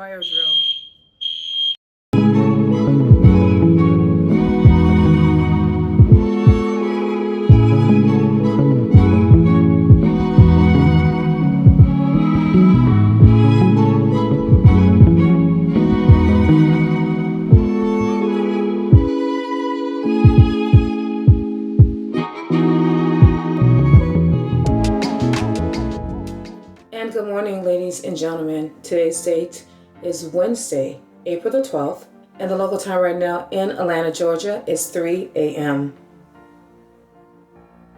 fire drill. And good morning, ladies and gentlemen. Today's date is Wednesday, April the 12th, and the local time right now in Atlanta, Georgia is 3 a.m.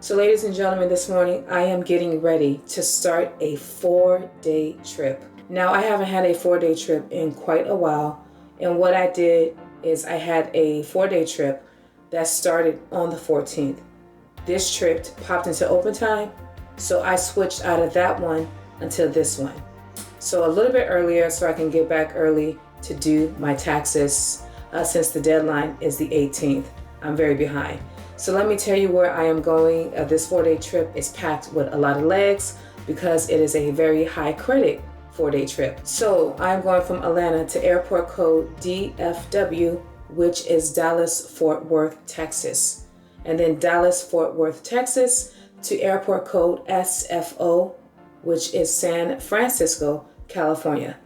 So ladies and gentlemen, this morning I am getting ready to start a 4-day trip. Now I haven't had a 4-day trip in quite a while, and what I did is I had a 4-day trip that started on the 14th. This trip popped into open time, so I switched out of that one until this one. So a little bit earlier so I can get back early to do my taxes since the deadline is the 18th. I'm very behind. So let me tell you where I am going. This 4-day trip is packed with a lot of legs because it is a very high credit 4-day trip. So I'm going from Atlanta to airport code DFW, which is Dallas Fort Worth, Texas. And then Dallas Fort Worth, Texas to airport code SFO, which is San Francisco, California.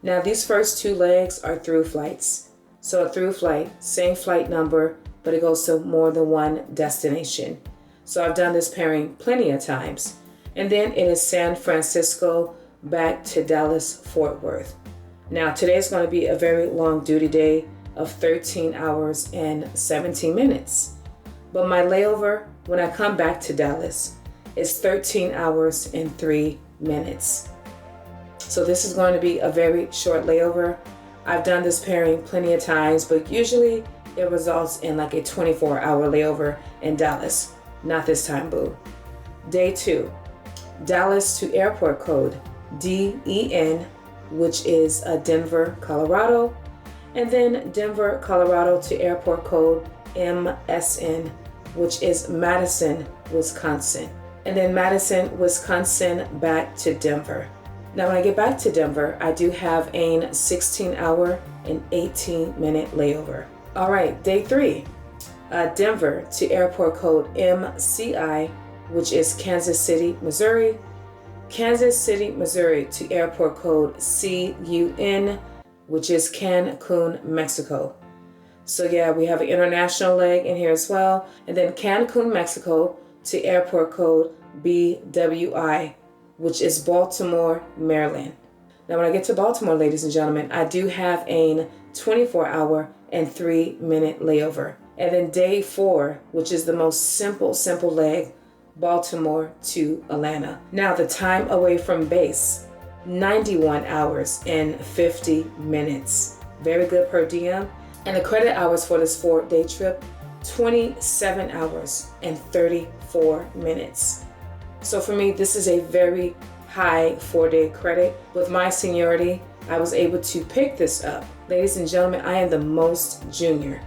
Now these first two legs are through flights. So a through flight, same flight number, but it goes to more than one destination. So I've done this pairing plenty of times. And then it is San Francisco back to Dallas Fort Worth. Now today is going to be a very long duty day of 13 hours and 17 minutes. But my layover when I come back to Dallas is 13 hours and 3 minutes. So this is going to be a very short layover. I've done this pairing plenty of times, but usually it results in like a 24-hour layover in Dallas. Not this time, boo. Day 2, Dallas to airport code DEN, which is Denver, Colorado. And then Denver, Colorado to airport code MSN, which is Madison, Wisconsin. And then Madison, Wisconsin back to Denver. Now when I get back to Denver, I do have a 16-hour and 18-minute layover. All right, day 3, Denver to airport code MCI, which is Kansas City, Missouri. Kansas City, Missouri to airport code CUN, which is Cancun, Mexico. So yeah, we have an international leg in here as well. And then Cancun, Mexico to airport code BWI, which is Baltimore, Maryland. Now when I get to Baltimore, ladies and gentlemen, I do have a 24-hour and 3-minute layover. And then day 4, which is the most simple leg, Baltimore to Atlanta. Now the time away from base, 91 hours and 50 minutes. Very good per diem. And the credit hours for this 4-day trip, 27 hours and 34 minutes. So for me, this is a very high 4-day credit. With my seniority, I was able to pick this up. Ladies and gentlemen, I am the most junior,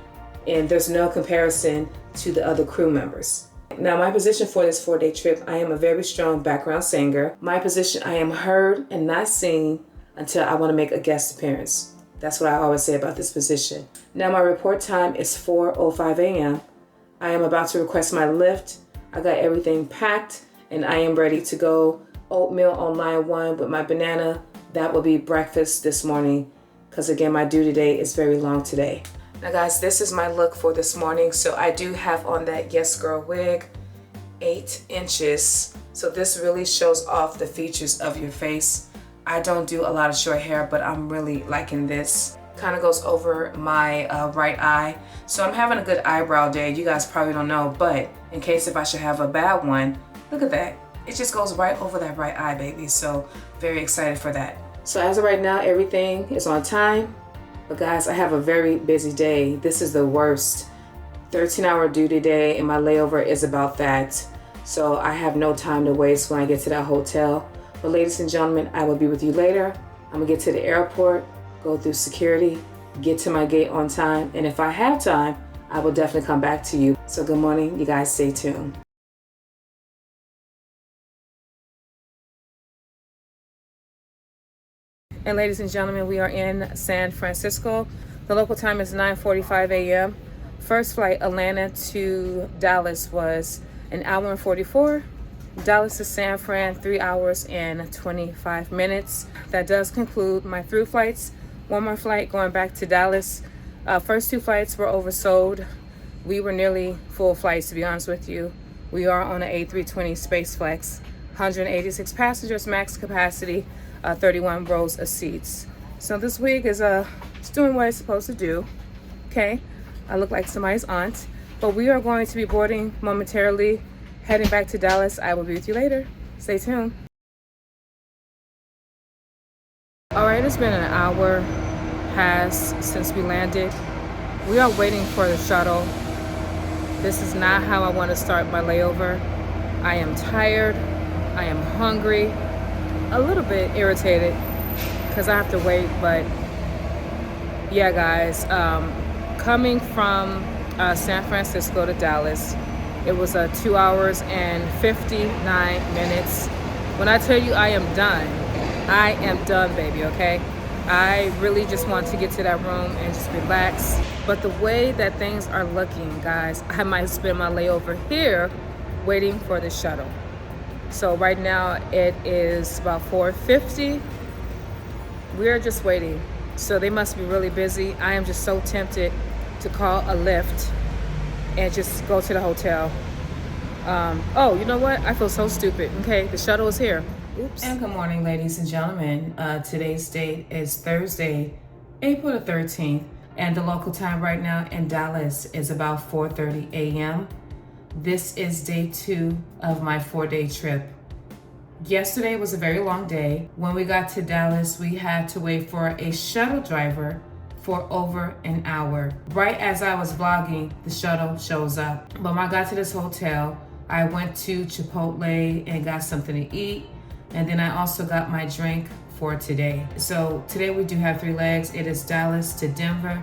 and there's no comparison to the other crew members. Now, my position for this 4-day trip, I am a very strong background singer. My position, I am heard and not seen until I want to make a guest appearance. That's what I always say about this position. Now, my report time is 4:05 a.m. I am about to request my lift. I got everything packed, and I am ready to go. Oatmeal on line 1 with my banana. That will be breakfast this morning, because again, my duty day is very long today. Now guys, this is my look for this morning. So I do have on that Yes Girl wig, 8 inches. So this really shows off the features of your face. I don't do a lot of short hair, but I'm really liking this. Kind of goes over my right eye. So I'm having a good eyebrow day. You guys probably don't know, but in case if I should have a bad one, look at that. It just goes right over that right eye, baby. So very excited for that. So as of right now, everything is on time. But guys, I have a very busy day. This is the worst 13-hour duty day, and my layover is about that. So I have no time to waste when I get to that hotel. But ladies and gentlemen, I will be with you later. I'm gonna get to the airport, go through security, get to my gate on time. And if I have time, I will definitely come back to you. So good morning, you guys stay tuned. And ladies and gentlemen, we are in San Francisco. The local time is 9:45 a.m. First flight Atlanta to Dallas was an hour and 44. Dallas to San Fran, 3 hours and 25 minutes. That does conclude my through flights. One more flight going back to Dallas. First two flights were oversold. We were nearly full flights, to be honest with you. We are on an A320 Space Flex, 186 passengers, max capacity, 31 rows of seats. So this wig is it's doing what it's supposed to do. Okay, I look like somebody's aunt, but we are going to be boarding momentarily, heading back to Dallas. I will be with you later. Stay tuned. All right, it's been an hour past since we landed. We are waiting for the shuttle. This is not how I want to start my layover. I am tired, I am hungry, a little bit irritated because I have to wait, but yeah guys, coming from San Francisco to Dallas, it was 2 hours and 59 minutes. When I tell you I am done, baby, okay? I really just want to get to that room and just relax. But the way that things are looking, guys, I might spend my layover here waiting for the shuttle. So right now it is about 4:50. We're just waiting. So they must be really busy. I am just so tempted to call a Lyft and just go to the hotel. Oh, you know what? I feel so stupid. Okay, the shuttle is here. Oops. And good morning, ladies and gentlemen. Today's date is Thursday, April the 13th, and the local time right now in Dallas is about 4:30 a.m. This is day 2 of my 4-day trip. Yesterday was a very long day. When we got to Dallas, we had to wait for a shuttle driver for over an hour. Right as I was vlogging, the shuttle shows up. But when I got to this hotel, I went to Chipotle and got something to eat. And then I also got my drink for today. So today we do have 3 legs. It is Dallas to Denver,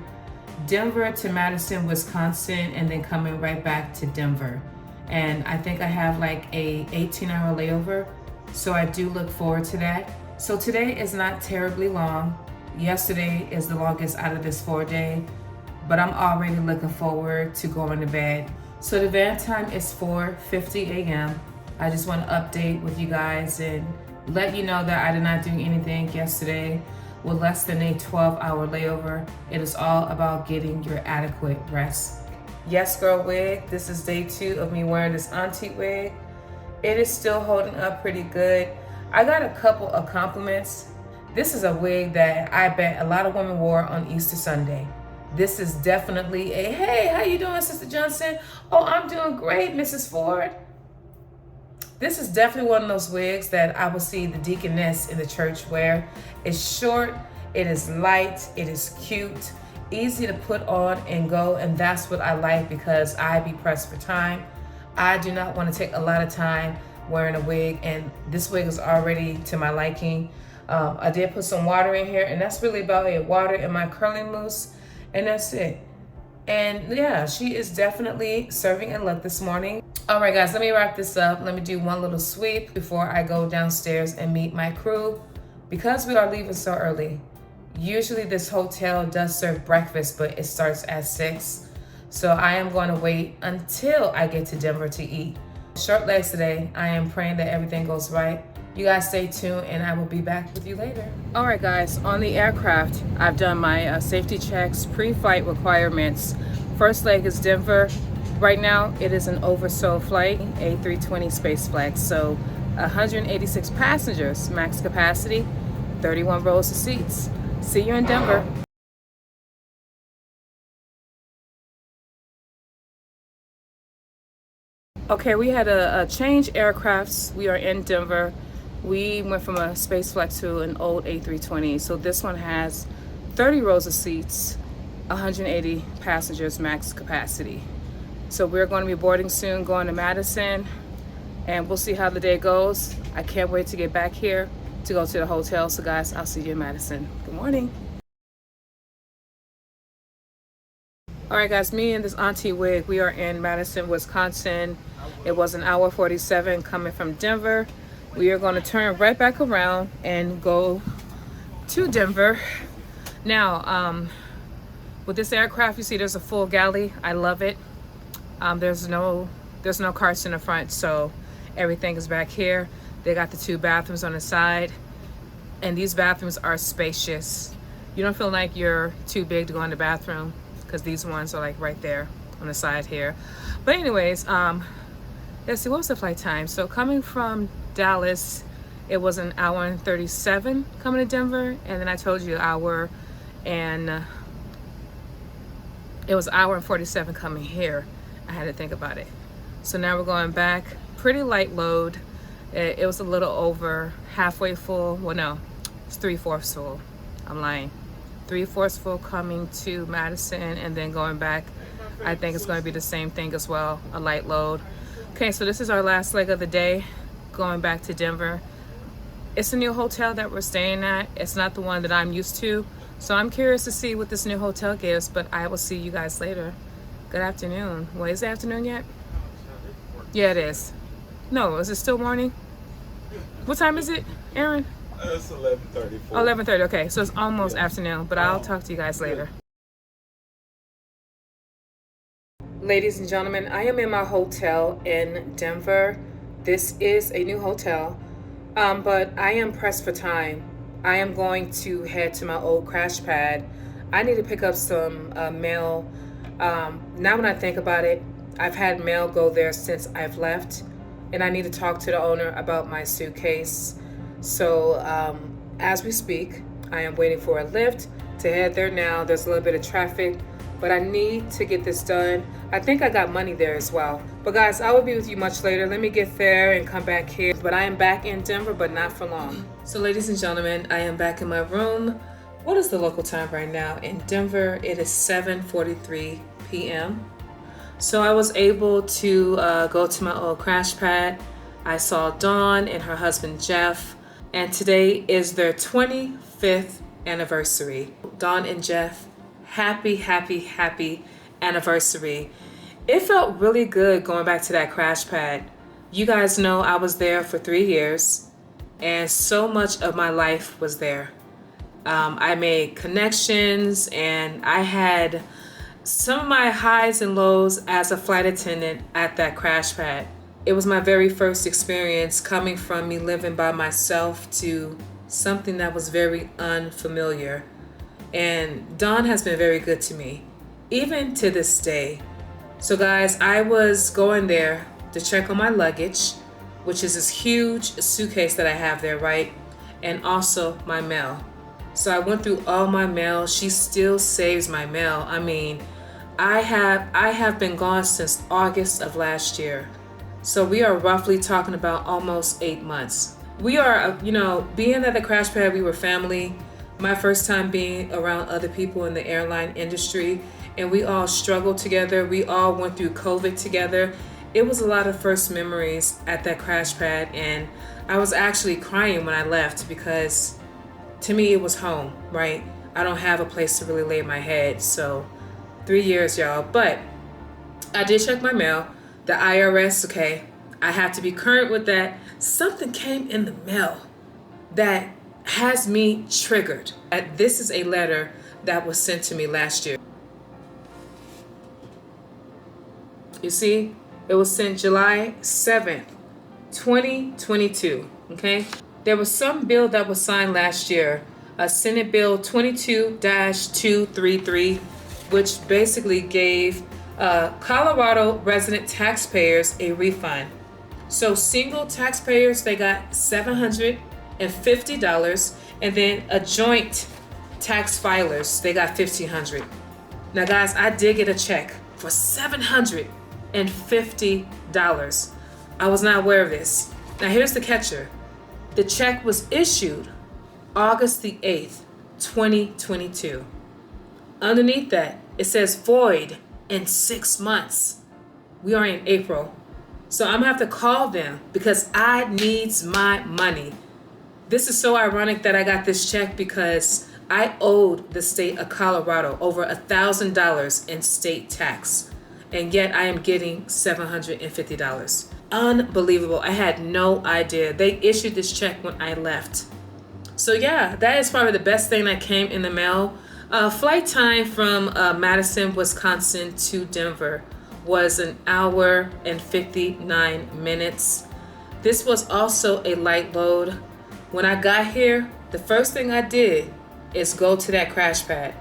Denver to Madison, Wisconsin, and then coming right back to Denver. And I think I have like a 18-hour layover. So I do look forward to that. So today is not terribly long. Yesterday is the longest out of this 4-day, but I'm already looking forward to going to bed. So the van time is 4:50 a.m. I just want to update with you guys and let you know that I did not do anything yesterday with less than a 12-hour layover. It is all about getting your adequate rest. Yes, girl wig, this is day 2 of me wearing this auntie wig. It is still holding up pretty good. I got a couple of compliments. This is a wig that I bet a lot of women wore on Easter Sunday. This is definitely a, hey, how you doing, Sister Johnson? Oh, I'm doing great, Mrs. Ford. This is definitely one of those wigs that I will see the deaconess in the church wear. It's short, it is light, it is cute, easy to put on and go, and that's what I like because I be pressed for time. I do not want to take a lot of time wearing a wig, and this wig is already to my liking. I did put some water in here, and that's really about it. Water in my curling mousse, and that's it. And yeah, she is definitely serving a look this morning. All right, guys, let me wrap this up. Let me do one little sweep before I go downstairs and meet my crew. Because we are leaving so early, usually this hotel does serve breakfast, but it starts at 6. So I am going to wait until I get to Denver to eat. Short legs today. I am praying that everything goes right. You guys stay tuned and I will be back with you later. All right, guys, on the aircraft, I've done my safety checks, pre-flight requirements. First leg is Denver. Right now, it is an oversold flight, A320 Space Flex. So 186 passengers, max capacity, 31 rows of seats. See you in Denver. Okay, we had a change aircrafts. We are in Denver. We went from a Space Flex to an old A320. So this one has 30 rows of seats, 180 passengers max capacity. So we're going to be boarding soon, going to Madison, and we'll see how the day goes. I can't wait to get back here to go to the hotel. So guys, I'll see you in Madison. Good morning. All right, guys, me and this auntie wig, we are in Madison, Wisconsin. It was an hour 47 coming from Denver. We are going to turn right back around and go to Denver. Now, with this aircraft, you see there's a full galley. I love it. There's no carts in the front, so everything is back here. They got the 2 bathrooms on the side, and these bathrooms are spacious. You don't feel like you're too big to go in the bathroom because these ones are like right there on the side here. But anyways, let's see, what was the flight time? So coming from Dallas, it was an hour and 37 coming to Denver, and then I told you it was an hour and 47 coming here. I had to think about it. So now we're going back. Pretty light load. It was a little over halfway full. Well, no, it's 3/4 full. I'm lying. 3/4 full coming to Madison, and then going back. I think it's going to be the same thing as well, a light load. Okay, so this is our last leg of the day, going back to Denver. It's a new hotel that we're staying at. It's not the one that I'm used to. So I'm curious to see what this new hotel gives, but I will see you guys later. Good afternoon. Wait, is it afternoon yet? Yeah, it is. No, is it still morning? What time is it, Aaron? It's 11:30. 11:30, okay. So it's almost afternoon, but I'll talk to you guys later. Ladies and gentlemen, I am in my hotel in Denver. This is a new hotel, but I am pressed for time. I am going to head to my old crash pad. I need to pick up some mail. Now when I think about it, I've had mail go there since I've left, and I need to talk to the owner about my suitcase. So as we speak, I am waiting for a lift to head there now. There's a little bit of traffic, but I need to get this done. I think I got money there as well. But guys, I will be with you much later. Let me get there and come back here. But I am back in Denver, but not for long. So ladies and gentlemen, I am back in my room. What is the local time right now in Denver? It is 7:43 p.m. So I was able to go to my old crash pad. I saw Dawn and her husband Jeff, and today is their 25th anniversary. Dawn and Jeff, happy anniversary. It felt really good going back to that crash pad. You guys know I was there for 3 years, and so much of my life was there. I made connections, and I had some of my highs and lows as a flight attendant at that crash pad. It was my very first experience coming from me living by myself to something that was very unfamiliar. And Dawn has been very good to me, even to this day. So guys, I was going there to check on my luggage, which is this huge suitcase that I have there, right? And also my mail. So I went through all my mail. She still saves my mail. I mean, I have been gone since August of last year. So we are roughly talking about almost 8 months. We are, being at the crash pad, we were family. My first time being around other people in the airline industry, and we all struggled together. We all went through COVID together. It was a lot of first memories at that crash pad, and I was actually crying when I left because to me it was home, right? I don't have a place to really lay my head. So 3 years, y'all. But I did check my mail. The IRS, okay, I have to be current with that. Something came in the mail that has me triggered. This is a letter that was sent to me last year. You see, it was sent July 7th, 2022, okay? There was some bill that was signed last year, a Senate Bill 22-233, which basically gave Colorado resident taxpayers a refund. So single taxpayers, they got $750, and then a joint tax filers, they got $1,500. Now guys, I did get a check for $750. I was not aware of this. Now here's the catcher. The check was issued August the 8th, 2022. Underneath that, it says void in 6 months. We are in April. So I'm gonna have to call them because I needs my money. This is so ironic that I got this check because I owed the state of Colorado over $1,000 in state tax. And yet I am getting $750. Unbelievable. I had no idea. They issued this check when I left. So yeah, that is probably the best thing that came in the mail. Flight time from Madison, Wisconsin to Denver was 1 hour and 59 minutes. This was also a light load. When I got here, the first thing I did is go to that crash pad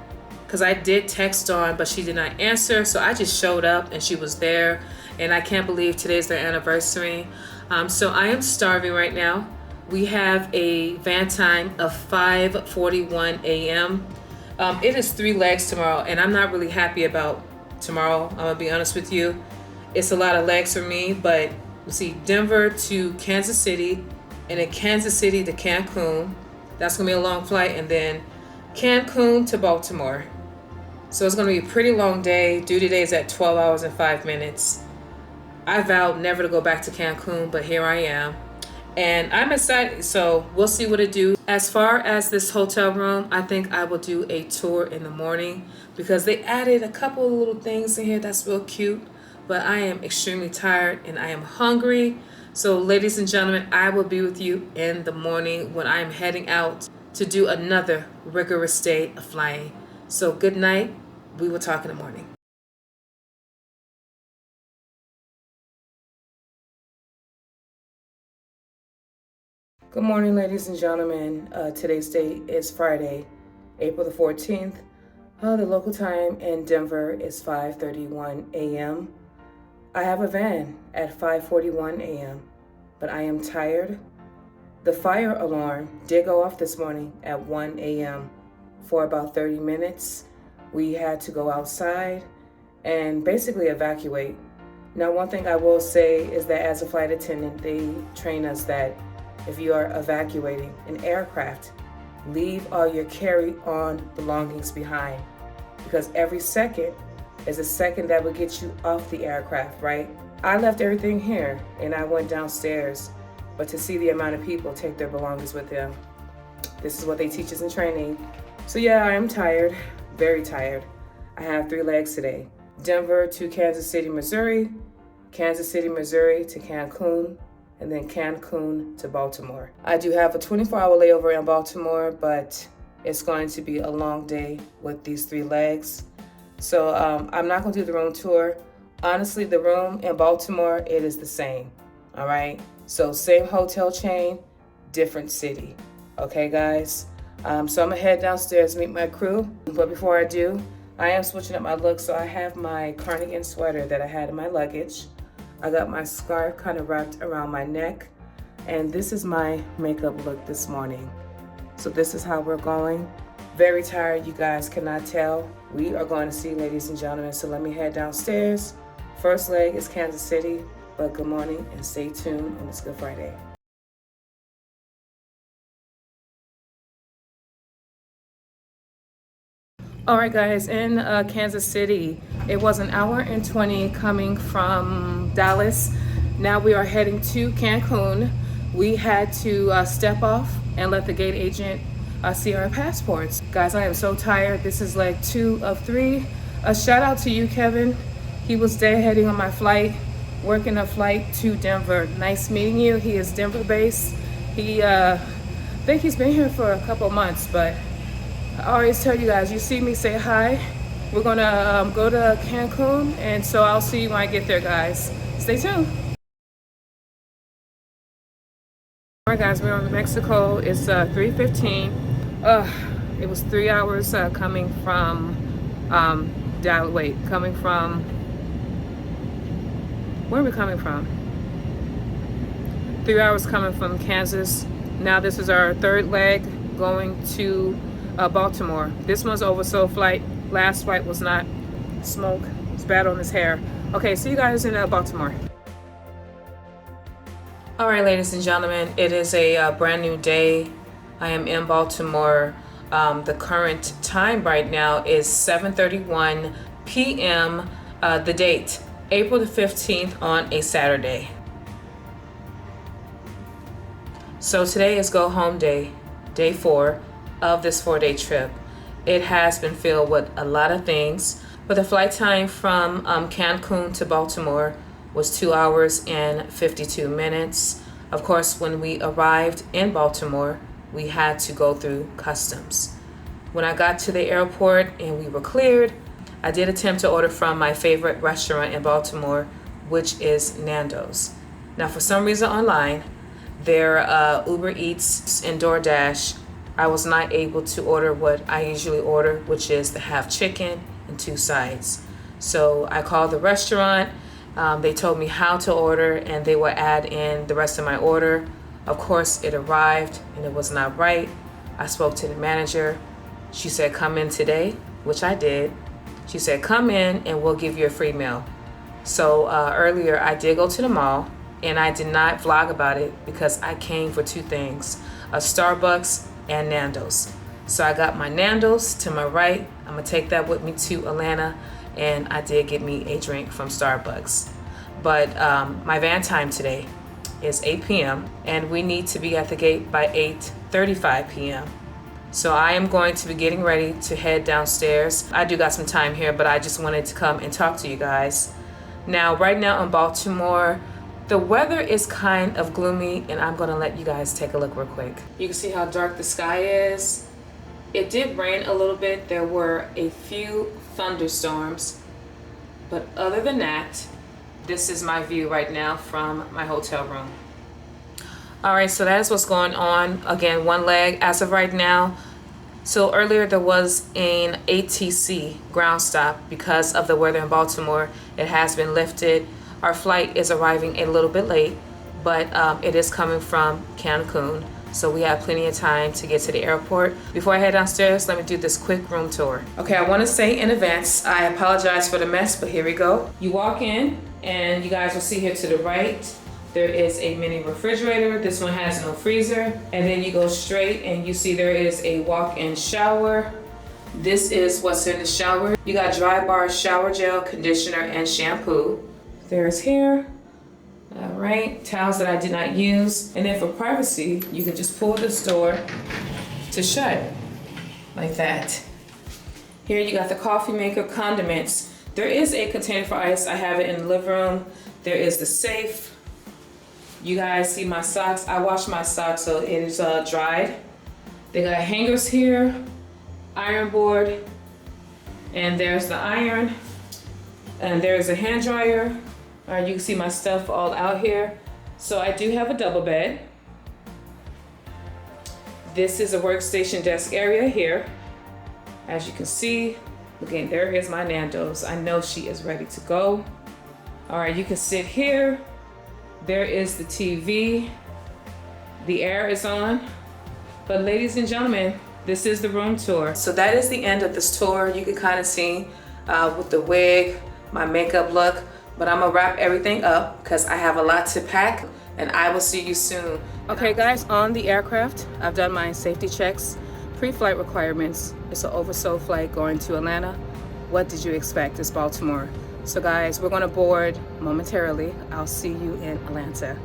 because I did text Dawn, but she did not answer. So I just showed up and she was there. And I can't believe today's their anniversary. So I am starving right now. We have a van time of 5:41 a.m. It is 3 legs tomorrow, and I'm not really happy about tomorrow. I'm gonna be honest with you. It's a lot of legs for me, but you see, Denver to Kansas City, and then Kansas City to Cancun. That's gonna be a long flight, and then Cancun to Baltimore. So it's gonna be a pretty long day. Duty day is at 12 hours and 5 minutes. I vowed never to go back to Cancun, but here I am. And I'm excited, so we'll see what it do. As far as this hotel room, I think I will do a tour in the morning because they added a couple of little things in here that's real cute. But I am extremely tired and I am hungry. So ladies and gentlemen, I will be with you in the morning when I am heading out to do another rigorous day of flying. So good night. We will talk in the morning. Good morning, ladies and gentlemen. Today's date is Friday, April the 14th. The local time in Denver is 5:31 a.m. I have a van at 5:41 a.m., but I am tired. The fire alarm did go off this morning at 1 a.m. For about 30 minutes. We had to go outside and basically evacuate. Now, one thing I will say is that as a flight attendant, they train us that if you are evacuating an aircraft, leave all your carry-on belongings behind because every second is a second that will get you off the aircraft, right? I left everything here and I went downstairs, but to see the amount of people take their belongings with them, this is what they teach us in training. So yeah, I am tired, very tired. I have 3 legs today. Denver to Kansas City, Missouri, Kansas City, Missouri to Cancun, and then Cancun to Baltimore. I do have a 24-hour layover in Baltimore, but it's going to be a long day with these 3 legs. So I'm not gonna do the room tour. Honestly, the room in Baltimore, it is the same, all right? So same hotel chain, different city, okay guys? So I'm gonna head downstairs, meet my crew. But before I do, I am switching up my look. So I have my cardigan sweater that I had in my luggage. I got my scarf kind of wrapped around my neck. And this is my makeup look this morning. So this is how we're going. Very tired, you guys cannot tell. We are going to see, ladies and gentlemen. So let me head downstairs. First leg is Kansas City, but good morning and stay tuned on this Good Friday. All right, guys, in Kansas City, it was 1 hour and 20 coming from Dallas. Now we are heading to Cancun. We had to step off and let the gate agent see our passports. Guys, I am so tired. This is leg 2 of 3. A shout out to you, Kevin. He was deadheading on my flight, working a flight to Denver. Nice meeting you. He is Denver based. I think he's been here for a couple months, but I always tell you guys, you see me, say hi. We're gonna go to Cancun, and so I'll see you when I get there, guys. Stay tuned. All right, guys, we're in Mexico. It's 3:15. It was 3 hours coming from coming from, where are we coming from? 3 hours coming from Kansas. Now this is our 3rd leg going to Baltimore. This one's oversold flight. Last flight was not. Smoke. It's bad on his hair. Okay, see you guys in Baltimore. All right, ladies and gentlemen, it is a brand new day. I am in Baltimore. The current time right now is 7:31 p.m. The date, April the 15th on a Saturday. So today is go home day, day 4 of this 4-day trip. It has been filled with a lot of things, but the flight time from Cancun to Baltimore was 2 hours and 52 minutes. Of course, when we arrived in Baltimore, we had to go through customs. When I got to the airport and we were cleared, I did attempt to order from my favorite restaurant in Baltimore, which is Nando's. Now, for some reason online, their Uber Eats and DoorDash, I was not able to order what I usually order, which is the half chicken and 2 sides. So I called the restaurant. They told me how to order and they would add in the rest of my order. Of course, it arrived and it was not right. I spoke to the manager. She said, come in today, which I did. She said, come in and we'll give you a free meal. So earlier I did go to the mall and I did not vlog about it because I came for 2 things, a Starbucks and Nando's. So I got my Nando's to my right. I'm gonna take that with me to Atlanta, and I did get me a drink from Starbucks. But my van time today is 8 p.m. and we need to be at the gate by 8:35 p.m. So I am going to be getting ready to head downstairs. I do got some time here, but I just wanted to come and talk to you guys. Now, right now in Baltimore, the weather is kind of gloomy, and I'm gonna let you guys take a look real quick. You can see how dark the sky is. It did rain a little bit. There were a few thunderstorms, but other than that, this is my view right now from my hotel room. All right, so that is what's going on. Again, one leg as of right now. So earlier there was an ATC ground stop because of the weather in Baltimore. It has been lifted. Our flight is arriving a little bit late, but it is coming from Cancun. So we have plenty of time to get to the airport. Before I head downstairs, let me do this quick room tour. Okay, I want to say in advance, I apologize for the mess, but here we go. You walk in and you guys will see here to the right, there is a mini refrigerator. This one has no freezer. And then you go straight and you see there is a walk-in shower. This is what's in the shower. You got dry bar shower gel, conditioner, and shampoo. There's hair. All right, towels that I did not use. And then for privacy, you can just pull this door to shut, like that. Here you got the coffee maker, condiments. There is a container for ice. I have it in the living room. There is the safe. You guys see my socks. I washed my socks, so it is dried. They got hangers here, iron board, and there's the iron. And there's a hand dryer. All right, you can see my stuff all out here. So I do have a double bed. This is a workstation desk area here. As you can see, again, there is my Nando's. I know she is ready to go. All right, you can sit here. There is the TV. The air is on. But ladies and gentlemen, this is the room tour. So that is the end of this tour. You can kind of see with the wig, my makeup look. But I'm gonna wrap everything up because I have a lot to pack, and I will see you soon. Okay guys, on the aircraft, I've done my safety checks, pre-flight requirements. It's an oversold flight going to Atlanta. What did you expect? It's Baltimore. So guys, we're gonna board momentarily. I'll see you in Atlanta.